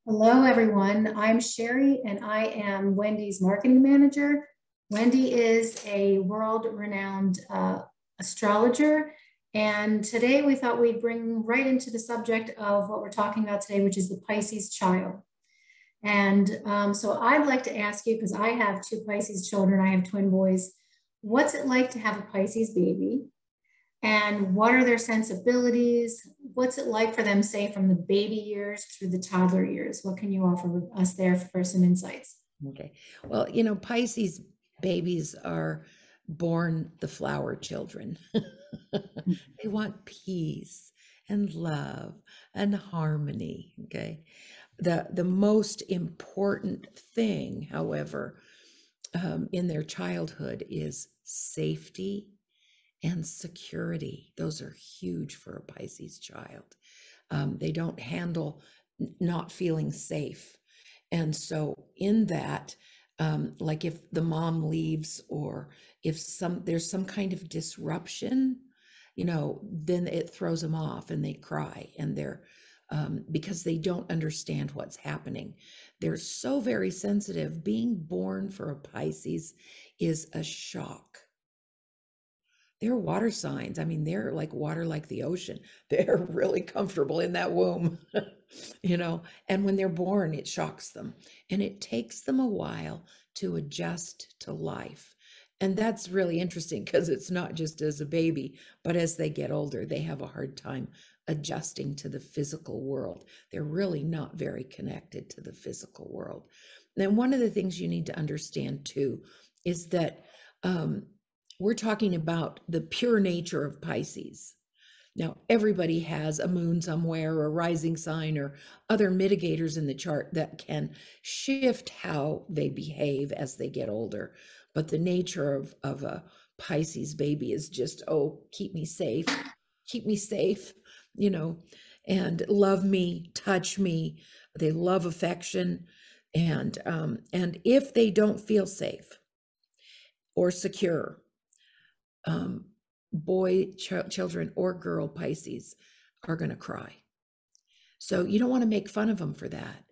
Hello, everyone. I'm Sherry, and I am Wendy's marketing manager. Wendy is a world-renowned astrologer, and today we thought we'd bring right into the subject of what we're talking about today, which is the Pisces child. And so I'd like to ask you, because I have two Pisces children, I have twin boys, what's it like to have a Pisces baby? And what are their sensibilities? What's it like for them, say, from the baby years through the toddler years? What can you offer us there for some insights? Okay. Well, Pisces babies are born the flower children. They want peace and love and harmony. Okay. The most important thing, however, in their childhood is safety and security. Those are huge for a Pisces child. They don't handle not feeling safe. And so in that, like if the mom leaves or if there's some kind of disruption, then it throws them off and they cry and they're because they don't understand what's happening. They're so very sensitive. Being born for a Pisces is a shock. They're water signs. I mean, they're like water, like the ocean. They're really comfortable in that womb, and when they're born, it shocks them. And it takes them a while to adjust to life. And that's really interesting because it's not just as a baby, but as they get older, they have a hard time adjusting to the physical world. They're really not very connected to the physical world. And one of the things you need to understand too is that we're talking about the pure nature of Pisces. Now, everybody has a moon somewhere or a rising sign or other mitigators in the chart that can shift how they behave as they get older. But the nature of a Pisces baby is just, oh, keep me safe, and love me, touch me. They love affection. And if they don't feel safe or secure, children or girl Pisces are going to cry. So you don't want to make fun of them for that.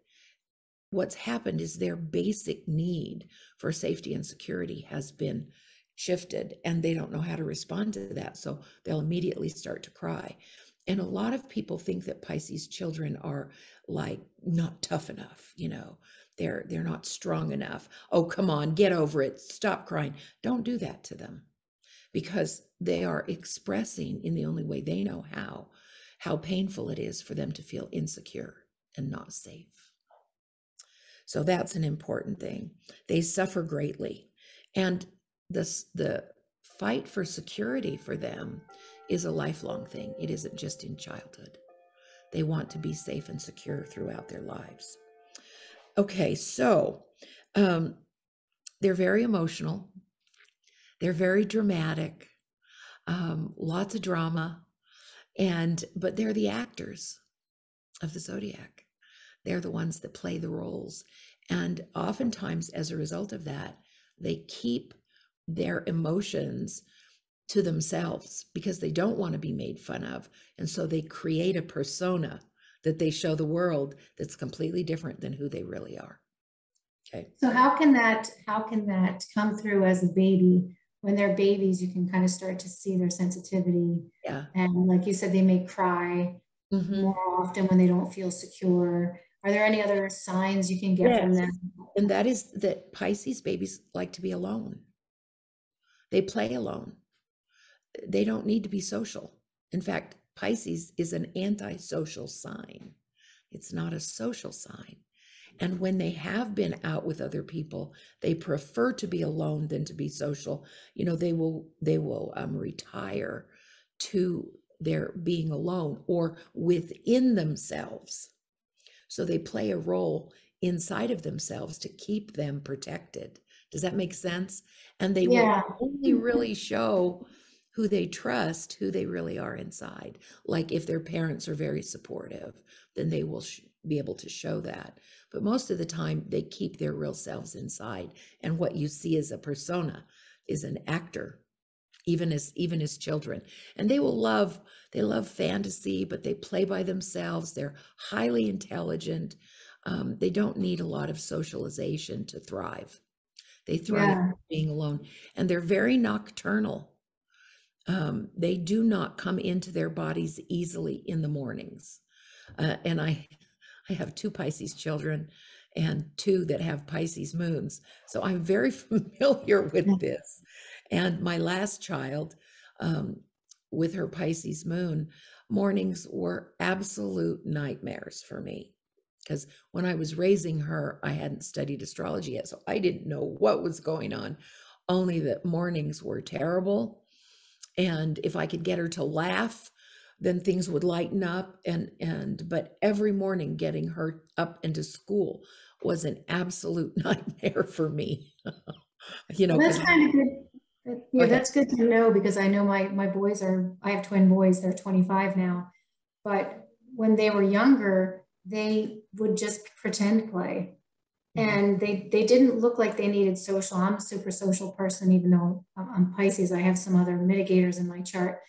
What's happened is their basic need for safety and security has been shifted and they don't know how to respond to that. So they'll immediately start to cry. And a lot of people think that Pisces children are like not tough enough, they're not strong enough. Oh, come on, get over it. Stop crying. Don't do that to them, because they are expressing in the only way they know how painful it is for them to feel insecure and not safe. So that's an important thing. They suffer greatly. And the fight for security for them is a lifelong thing. It isn't just in childhood. They want to be safe and secure throughout their lives. Okay, so they're very emotional. They're very dramatic, lots of drama, but they're the actors of the zodiac. They're the ones that play the roles. And oftentimes, as a result of that, they keep their emotions to themselves because they don't want to be made fun of. And so they create a persona that they show the world that's completely different than who they really are. Okay. So how can that come through as a baby? When they're babies, you can kind of start to see their sensitivity. Yeah. And like you said, they may cry more often when they don't feel secure. Are there any other signs you can get from Yes. them? And that is that Pisces babies like to be alone. They play alone. They don't need to be social. In fact, Pisces is an antisocial sign. It's not a social sign. And when they have been out with other people, they prefer to be alone than to be social. They will retire to their being alone or within themselves. So they play a role inside of themselves to keep them protected. Does that make sense? And they will Yeah. only really show who they trust, who they really are inside. Like if their parents are very supportive, then they will be able to show that. But most of the time, they keep their real selves inside. And what you see as a persona is an actor, even as children. And they love fantasy, but they play by themselves. They're highly intelligent. They don't need a lot of socialization to thrive. They thrive Yeah. being alone, and they're very nocturnal. They do not come into their bodies easily in the mornings. And I have two Pisces children and two that have Pisces moons. So I'm very familiar with this. And my last child, um, with her Pisces moon, mornings were absolute nightmares for me. Because when I was raising her, I hadn't studied astrology yet. So I didn't know what was going on, only that mornings were terrible. And if I could get her to laugh, then things would lighten up. But every morning getting her up into school was an absolute nightmare for me. Well, Because that's kind of good. go Yeah, ahead. that's good to know because I know my boys are, I have twin boys, they're 25 now. But when they were younger, they would just pretend play. Mhm. And they didn't look like they needed social. I'm a super social person, even though I'm Pisces. I have some other mitigators in my chart,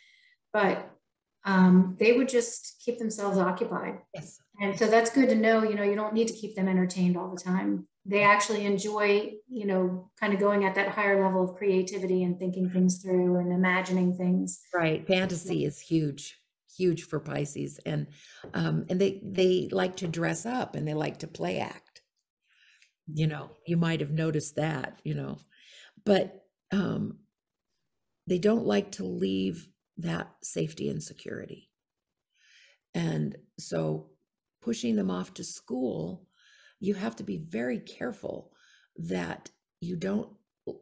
but they would just keep themselves occupied. Yes. And so that's good to know, you don't need to keep them entertained all the time. They actually enjoy, kind of going at that higher level of creativity and thinking things through and imagining things. Right. Fantasy is huge, huge for Pisces. And they like to dress up and they like to play act. You might have noticed that. But they don't like to leave that safety and security. And so pushing them off to school, you have to be very careful that you don't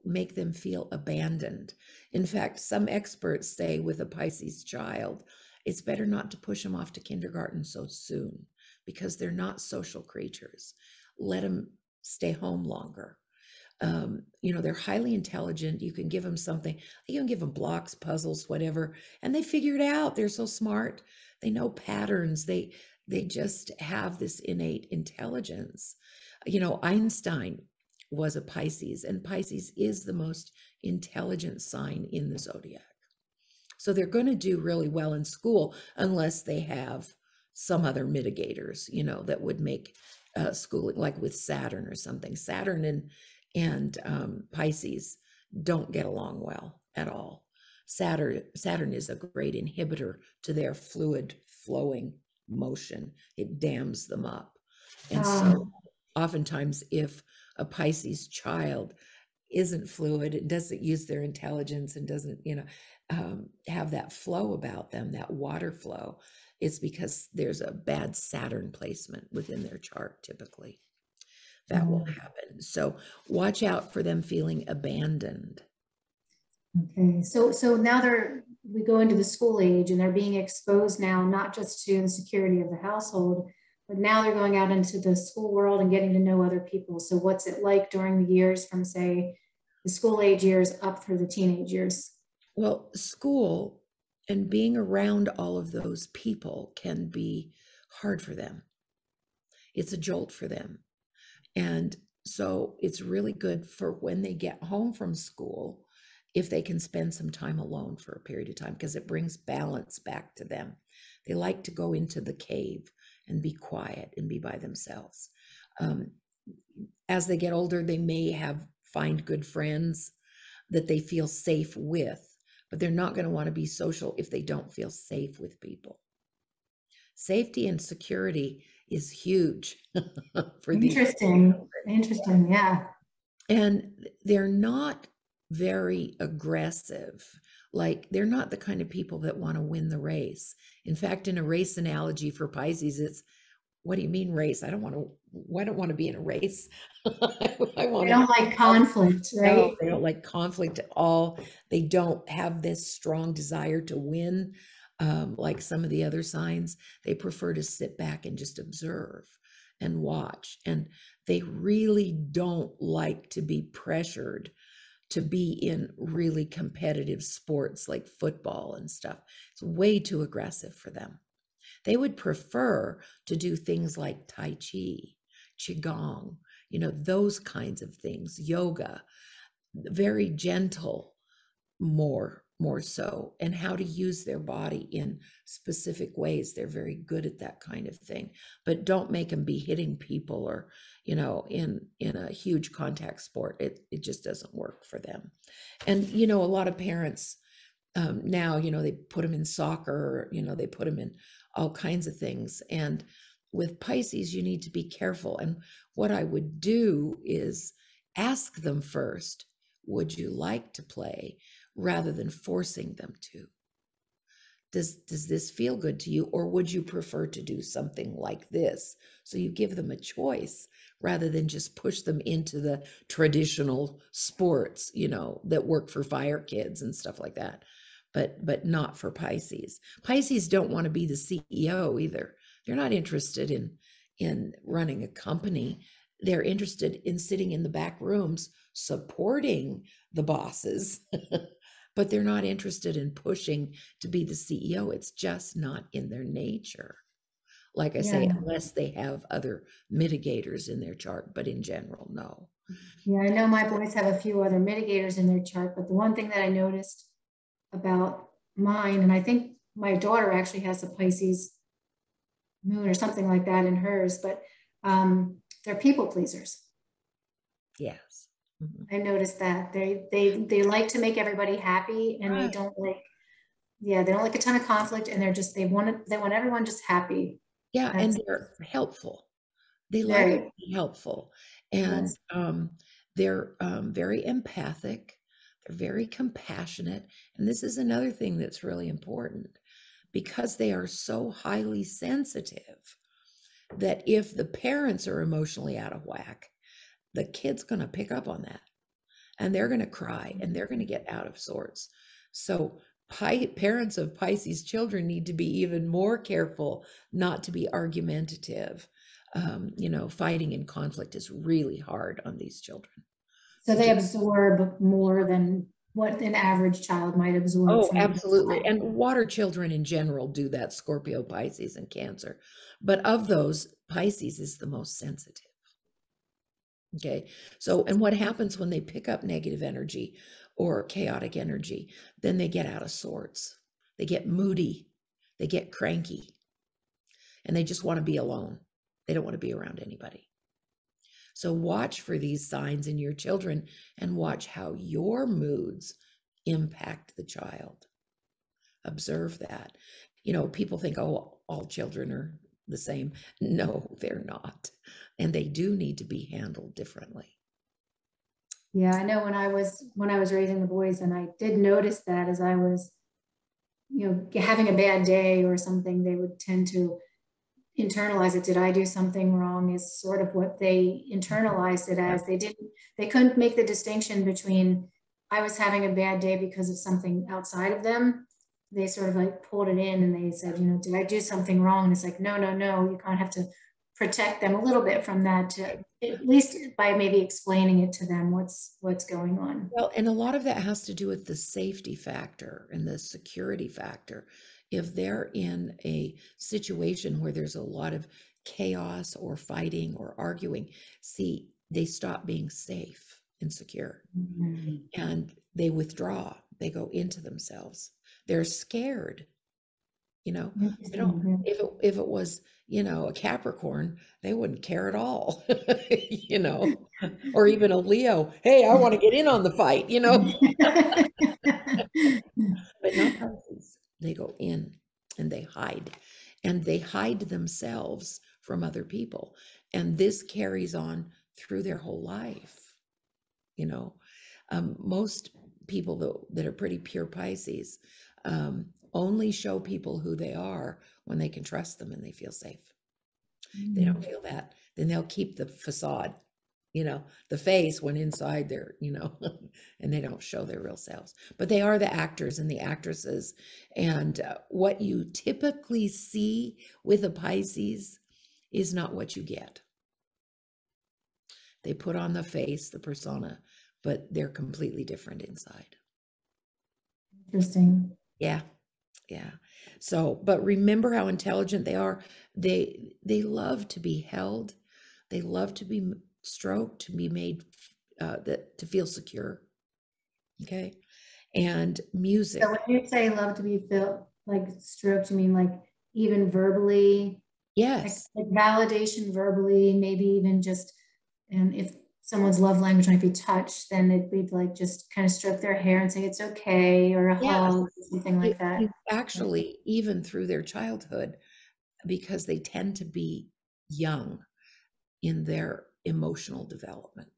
make them feel abandoned. In fact, some experts say with a Pisces child, it's better not to push them off to kindergarten so soon because they're not social creatures. Let them stay home longer. They're highly intelligent. You can give them something, you can give them blocks, puzzles, whatever, and they figure it out. They're so smart. They know patterns. They just have this innate intelligence. Einstein was a Pisces, and Pisces is the most intelligent sign in the zodiac. So they're going to do really well in school unless they have some other mitigators, that would make schooling, like with Saturn or something. Saturn and Pisces don't get along well at all. Saturn is a great inhibitor to their fluid flowing motion. It dams them up. And so oftentimes if a Pisces child isn't fluid and doesn't use their intelligence and doesn't, have that flow about them, that water flow, it's because there's a bad Saturn placement within their chart typically. That will happen. So watch out for them feeling abandoned. Okay, so now we go into the school age and they're being exposed now, not just to the security of the household, but now they're going out into the school world and getting to know other people. So what's it like during the years from, say, the school age years up through the teenage years? Well, school and being around all of those people can be hard for them. It's a jolt for them. And so it's really good for when they get home from school, if they can spend some time alone for a period of time, because it brings balance back to them. They like to go into the cave and be quiet and be by themselves. As they get older, they may find good friends that they feel safe with, but they're not going to want to be social if they don't feel safe with people. Safety and security is huge for these Interesting. Interesting. Yeah. and they're not very aggressive. Like they're not the kind of people that want to win the race. In fact, in a race analogy for Pisces, it's, what do you mean race? I don't want to be in a race. I They want to. don't like conflict, No, right? they don't like conflict at all. They don't have this strong desire to win, like some of the other signs. They prefer to sit back and just observe and watch. And they really don't like to be pressured to be in really competitive sports like football and stuff. It's way too aggressive for them. They would prefer to do things like Tai Chi, Qigong, those kinds of things, yoga, very gentle, more more so, and how to use their body in specific ways. They're very good at that kind of thing, but don't make them be hitting people or, in a huge contact sport. It just doesn't work for them. And, a lot of parents now, they put them in soccer, they put them in all kinds of things. And with Pisces, you need to be careful. And what I would do is ask them first, would you like to play, rather than forcing them to? Does this feel good to you, or would you prefer to do something like this? So you give them a choice rather than just push them into the traditional sports, that work for fire kids and stuff like that. But not for Pisces. Pisces don't want to be the CEO either. They're not interested in running a company. They're interested in sitting in the back rooms supporting the bosses, but they're not interested in pushing to be the CEO. It's just not in their nature. Like I say, unless they have other mitigators in their chart, but in general, no. Yeah, I know my boys have a few other mitigators in their chart, but the one thing that I noticed about mine, and I think my daughter actually has a Pisces moon or something like that in hers, but they're people pleasers. Yes. I noticed that they like to make everybody happy, and they don't like, they don't like a ton of conflict, and they want everyone just happy. Yeah, and they're helpful. They like to be helpful, and they're very empathic. They're very compassionate, and this is another thing that's really important, because they are so highly sensitive that if the parents are emotionally out of whack, the kid's going to pick up on that, and they're going to cry, and they're going to get out of sorts. So parents of Pisces children need to be even more careful not to be argumentative. Fighting and conflict is really hard on these children. So they absorb more than what an average child might absorb. Oh, absolutely. And water children in general do that, Scorpio, Pisces, and Cancer. But of those, Pisces is the most sensitive. Okay. So, and what happens when they pick up negative energy or chaotic energy? Then they get out of sorts. They get moody. They get cranky. And they just want to be alone. They don't want to be around anybody. So watch for these signs in your children and watch how your moods impact the child. Observe that. People think, oh, all children are the same. No, they're not. And they do need to be handled differently. Yeah, I know when I was raising the boys, and I did notice that as I was, having a bad day or something, they would tend to internalize it. Did I do something wrong? Is sort of what they internalized it as. They couldn't make the distinction between I was having a bad day because of something outside of them. They sort of like pulled it in, and they said, did I do something wrong? And it's like, no, you kind of have to protect them a little bit from that, to, at least by maybe explaining it to them what's going on. Well, and a lot of that has to do with the safety factor and the security factor. If they're in a situation where there's a lot of chaos or fighting or arguing, see, they stop being safe and secure, and they withdraw. They go into themselves. They're scared. They don't, if it was, a Capricorn, they wouldn't care at all, or even a Leo. Hey, I want to get in on the fight, but not Pisces. They go in and they hide themselves from other people. And this carries on through their whole life. Most people that are pretty pure Pisces, only show people who they are when they can trust them and they feel safe. They don't feel that, then they'll keep the facade, the face, when inside they're, and they don't show their real selves. But they are the actors and the actresses. And what you typically see with a Pisces is not what you get. They put on the face, the persona, but they're completely different inside. Interesting. Yeah. So, but remember how intelligent they are. They love to be held. They love to be stroked, to be made, to feel secure. Okay. And So music. when you say love to be felt like stroked, you mean like even verbally, Yes. like validation verbally, maybe even just, and if someone's love language might be touch, then it'd be like just kind of stroke their hair and say it's okay, or a Yes. hug, or something like that. You actually, even through their childhood, because they tend to be young in their emotional development.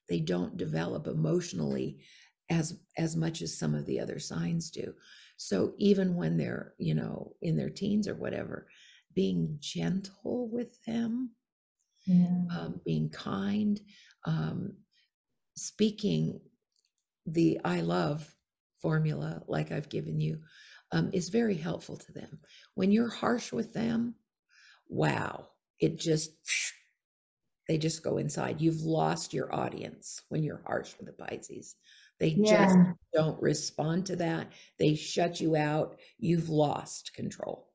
They don't develop emotionally as much as some of the other signs do. So even when they're, in their teens or whatever, being gentle with them, Yeah. being kind, um, speaking the I love formula, like I've given you, is very helpful to them. When you're harsh with them, wow, it just, they just go inside. You've lost your audience when you're harsh with the Pisces. They just Yeah. don't respond to that. They shut you out. You've lost control.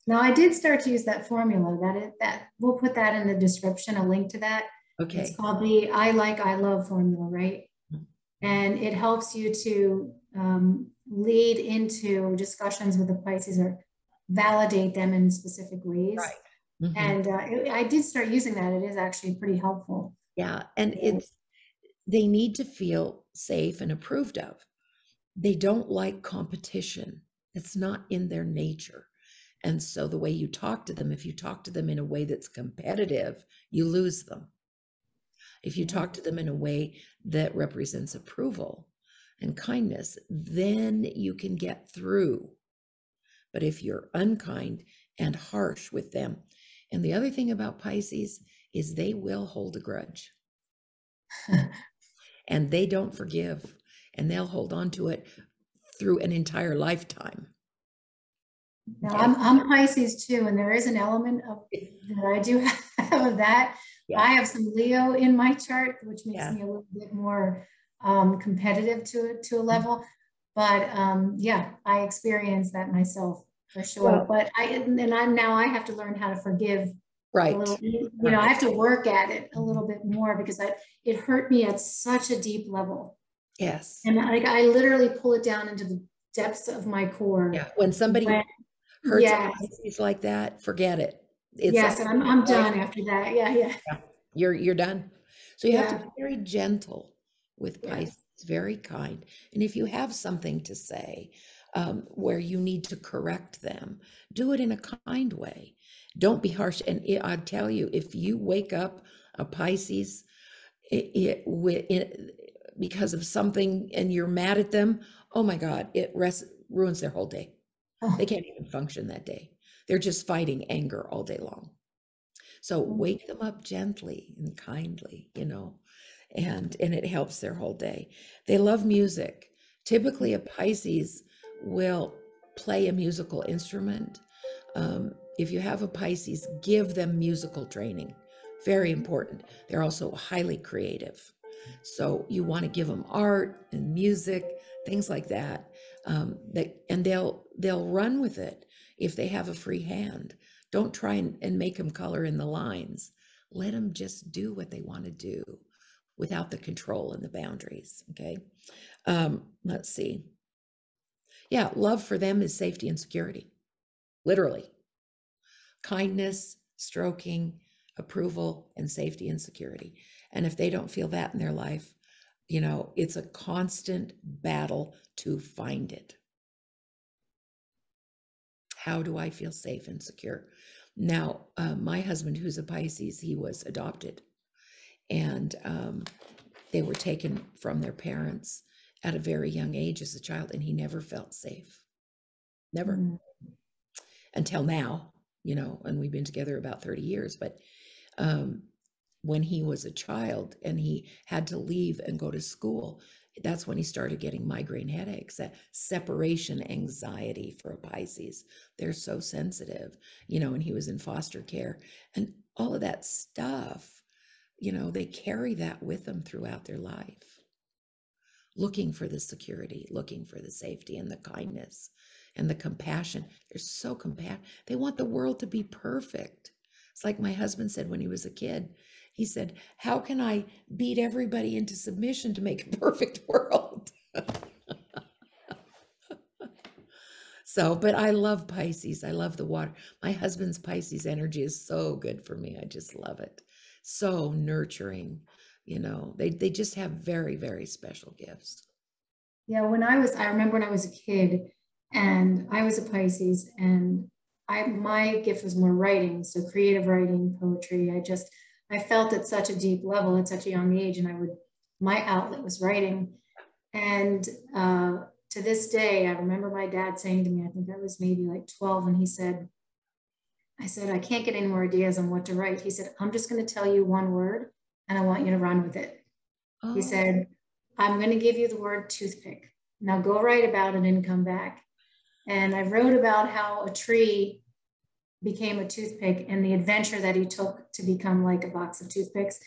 Now I did start to use that formula. That we'll put that in the description, a link to that. It's Okay. called the I like, I love formula, right? And it helps you to lead into discussions with the Pisces or validate them in specific ways. Right. Mhm. And I did start using that. It is actually pretty helpful. Yeah. And Yeah. they need to feel safe and approved of. They don't like competition. It's not in their nature. And so the way you talk to them, if you talk to them in a way that's competitive, you lose them. If you talk to them in a way that represents approval and kindness, then you can get through. But if you're unkind and harsh with them, and the other thing about Pisces is they will hold a grudge and they don't forgive, and they'll hold on to it through an entire lifetime. Now Okay. I'm Pisces too, and there is an element of that I do have of that. Yeah. I have some Leo in my chart, which makes Yeah. me a little bit more competitive to a level. But yeah, I experience that myself for sure. Well, But I have to learn how to forgive a right. little. I Right. have to work at it a Mhm. little bit more because it hurt me at such a deep level, Yes. and I literally pull it down into the depths of my Yeah. core. When somebody When hurts a yes, Pisces like that, forget it. It's yes, and I'm life. done after that. Yeah, yeah, Yeah. You're done. So you have to yeah, be very gentle with yes. Pisces, very kind. And if you have something to say where you need to correct them, do it in a kind way. Don't be harsh. And I tell you, if you wake up a Pisces because of something and you're mad at them, oh my God, ruins their whole day. They Oh, can't even function that day. They're just fighting anger all day long. So wake them up gently and kindly, and it helps their whole day. They love music. Typically, a Pisces will play a musical instrument. If you have a Pisces, give them musical training. Very important. They're also highly creative. So you want to give them art and music, things like that. And they'll run with it if they have a free hand. Don't try and make them color in the lines. Let them just do what they want to do without the control and the boundaries. Okay. Let's see. Yeah, love for them is safety and security, literally. Kindness, stroking, approval, and safety and security. And if they don't feel that in their life, it's a constant battle to find it. How do I feel safe and secure? Now, my husband, who's a Pisces, he was adopted, and they were taken from their parents at a very young age as a child, and he never felt safe. Never. mm, Until now, and we've been together about 30 years. But when he was a child and he had to leave and go to school, that's when he started getting migraine headaches, that separation anxiety for a Pisces. They're so sensitive, and he was in foster care and all of that stuff, they carry that with them throughout their life, looking for the security, looking for the safety and the kindness and the compassion. They're so compassionate. They want the world to be perfect. It's like my husband said when he was a kid. He said, how can I beat everybody into submission to make a perfect world? So, but I love Pisces. I love the water. My husband's Pisces energy is so good for me. I just love it. So nurturing, they just have very, very special gifts. Yeah, I remember when I was a kid and I was a Pisces and my gift was more writing, so creative writing, poetry. I felt at such a deep level at such a young age, and my outlet was writing. And to this day, I remember my dad saying to me, I think I was maybe like 12, and I said, I can't get any more ideas on what to write. He said, I'm just going to tell you one word and I want you to run with it. He Oh, said, I'm going to give you the word toothpick. Now go write about it and come back. And I wrote about how a tree became a toothpick and the adventure that he took to become like a box of toothpicks.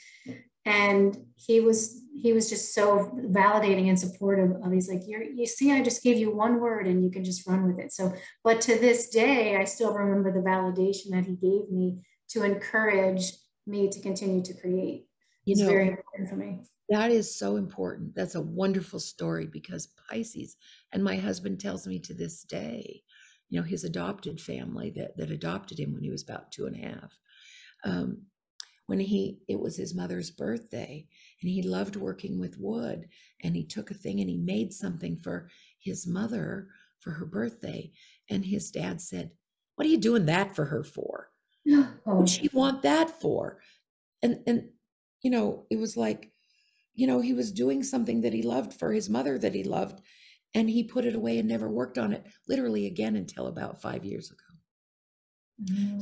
And he was just so validating and supportive of, he's like, you see, I just gave you one word and you can just run with it. So, but to this day, I still remember the validation that he gave me to encourage me to continue to create. It's very important for me. that is so important. That's a wonderful story because Pisces, and my husband tells me to this day, his adopted family that adopted him when he was about 2.5. When it was his mother's birthday and he loved working with wood, and he took a thing and he made something for his mother for her birthday. And his dad said, what are you doing that for her for? What'd she want that for? And it was like, he was doing something that he loved for his mother that he loved, and he put it away and never worked on it literally again until about 5 years ago.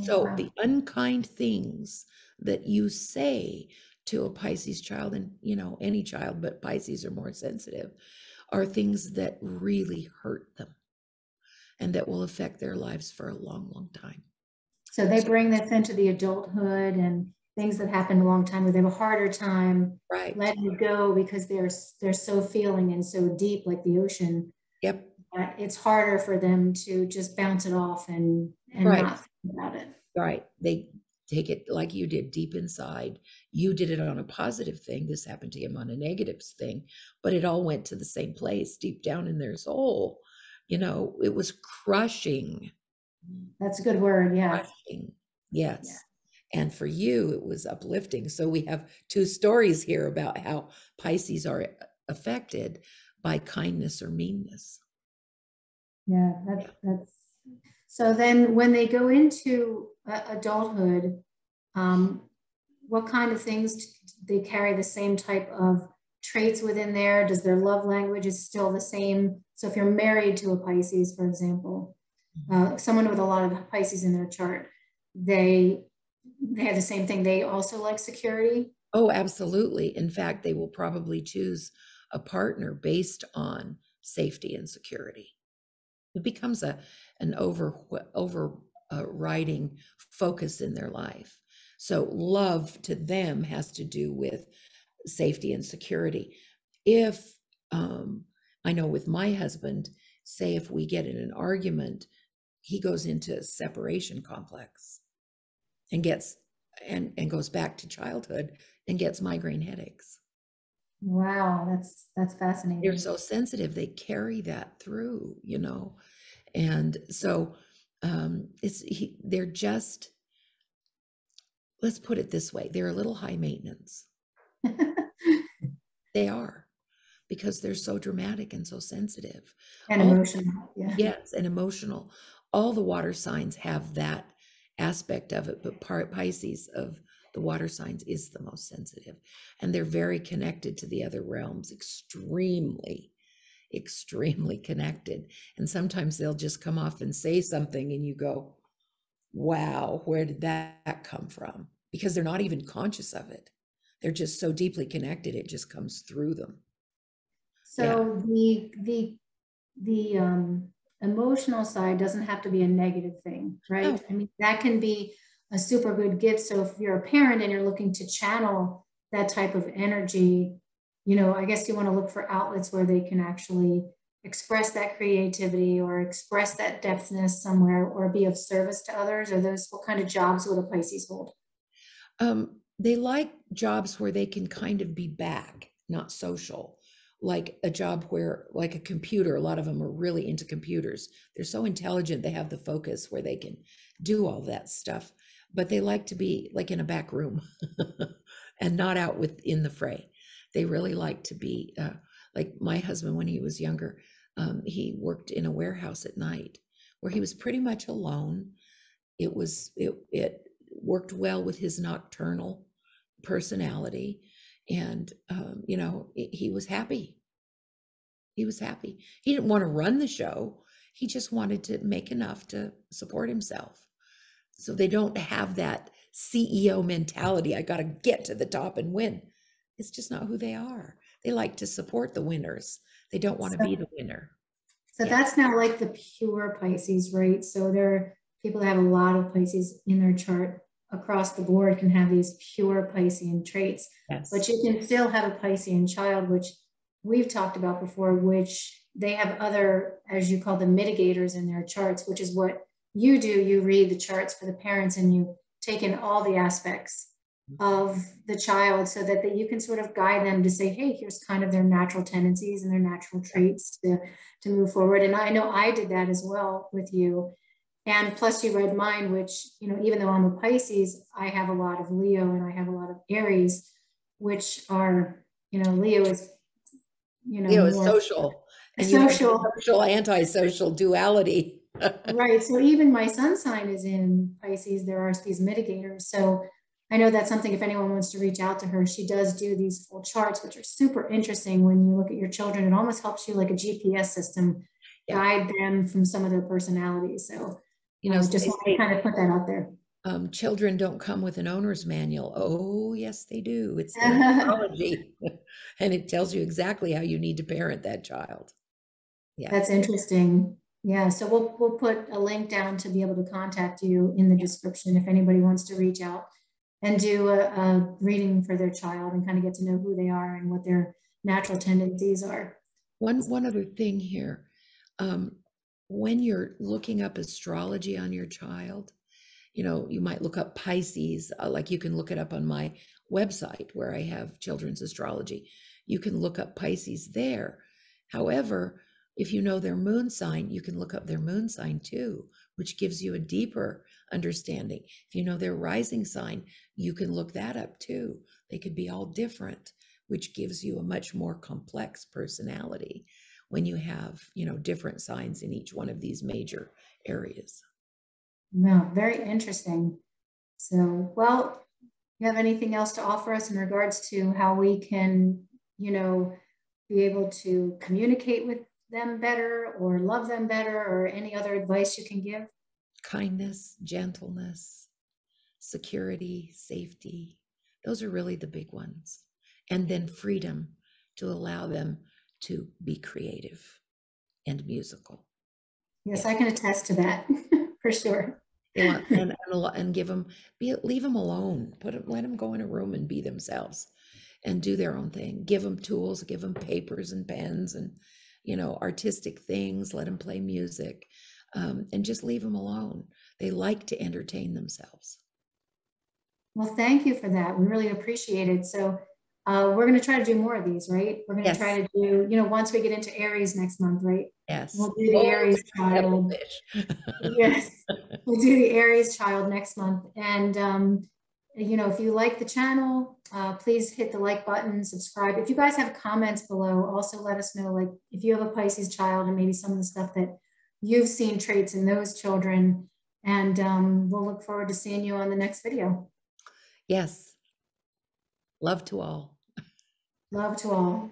So Wow. the unkind things that you say to a Pisces child, and any child, but Pisces are more sensitive, are things that really hurt them and that will affect their lives for a long, long time. So they bring this into the adulthood and things that happened a long time where they have a harder time Right. letting it go because they're so feeling and so deep, like the ocean. Yep. It's harder for them to just bounce it off and Right. not think about it. Right. They take it like you did deep inside. You did it on a positive thing. This happened to him on a negative thing, but it all went to the same place deep down in their soul. It was crushing. That's a good word. Yeah. Crushing. Yes. Yeah. And for you, it was uplifting. So we have two stories here about how Pisces are affected by kindness or meanness. Yeah. That's so then when they go into adulthood, what kind of things do they carry the same type of traits within there? Does their love language is still the same? So if you're married to a Pisces, for example, someone with a lot of Pisces in their chart, they have the same thing. They also like security. Oh, absolutely. In fact, they will probably choose a partner based on safety and security. It becomes an overriding focus in their life. So love to them has to do with safety and security. If I know with my husband, say if we get in an argument, he goes into separation complex and gets and goes back to childhood and gets migraine headaches. Wow, that's fascinating. They're so sensitive, they carry that through, and so they're just, let's put it this way, they're a little high maintenance. They are, because they're so dramatic and so sensitive and emotional. Yeah. Yes, and emotional. All the water signs have that aspect of it, but Pisces of the water signs is the most sensitive, and they're very connected to the other realms, extremely connected. And sometimes they'll just come off and say something and you go, wow, where did that come from? Because they're not even conscious of it. They're just so deeply connected, it just comes through them. So the emotional side doesn't have to be a negative thing, right? No. I mean, that can be a super good gift. So if you're a parent and you're looking to channel that type of energy, I guess you want to look for outlets where they can actually express that creativity or express that depthness somewhere or be of service to others. Or what kind of jobs would a Pisces hold? They like jobs where they can kind of be back, not social, like a job where, like a computer, a lot of them are really into computers. They're so intelligent, they have the focus where they can do all that stuff, but they like to be like in a back room and not out in the fray. They really like to be like my husband when he was younger. He worked in a warehouse at night where he was pretty much alone. It worked well with his nocturnal personality, and he was happy. He was happy. He didn't want to run the show. He just wanted to make enough to support himself. So they don't have that CEO mentality. I got to get to the top and win. It's just not who they are. They like to support the winners. They don't want to be the winner. So that's now like the pure Pisces, right? So there are people that have a lot of Pisces in their chart across the board can have these pure Piscean traits. Yes. But you can still have a Piscean child, which we've talked about before, which they have other, as you call them, mitigators in their charts, which is what you do. You read the charts for the parents and you take in all the aspects of the child so that you can sort of guide them to say, hey, here's kind of their natural tendencies and their natural traits to move forward. And I know I did that as well with you. And plus you read mine, which, even though I'm a Pisces, I have a lot of Leo and I have a lot of Aries, which are, Leo is, Leo is social. And social, antisocial duality. Right. So even my sun sign is in Pisces. There are these mitigators. So I know that's something, if anyone wants to reach out to her, she does do these full charts, which are super interesting when you look at your children. It almost helps you like a GPS system, guide them from some of their personalities. So, just want to kind of put that out there. Children don't come with an owner's manual. Oh, yes, they do. It's their astrology. And it tells you exactly how you need to parent that child. Yeah. That's interesting. Yeah. So we'll put a link down to be able to contact you in the description if anybody wants to reach out and do a reading for their child and kind of get to know who they are and what their natural tendencies are. One other thing here. When you're looking up astrology on your child, you might look up Pisces, like you can look it up on my website where I have children's astrology. You can look up Pisces there. However, if you know their moon sign, you can look up their moon sign too, which gives you a deeper understanding. If you know their rising sign, you can look that up too. They could be all different, which gives you a much more complex personality when you have, different signs in each one of these major areas. No, very interesting. So, well, you have anything else to offer us in regards to how we can, be able to communicate with them better or love them better, or any other advice you can give? Kindness, gentleness, security, safety. Those are really the big ones. And then freedom to allow them to be creative and musical. Yes, I can attest to that for sure. They want and give them, leave them alone. Let them go in a room and be themselves and do their own thing. Give them tools, give them papers and pens and, artistic things. Let them play music, and just leave them alone. They like to entertain themselves. Well, thank you for that. We really appreciate it. So we're going to try to do more of these, right? We're going to try to do, once we get into Aries next month, right? Yes. We'll do the Aries child. Yes. We'll do the Aries child next month. And, if you like the channel, please hit the like button, subscribe. If you guys have comments below, also let us know, like if you have a Pisces child and maybe some of the stuff that you've seen traits in those children. And we'll look forward to seeing you on the next video. Yes. Love to all. Love to all.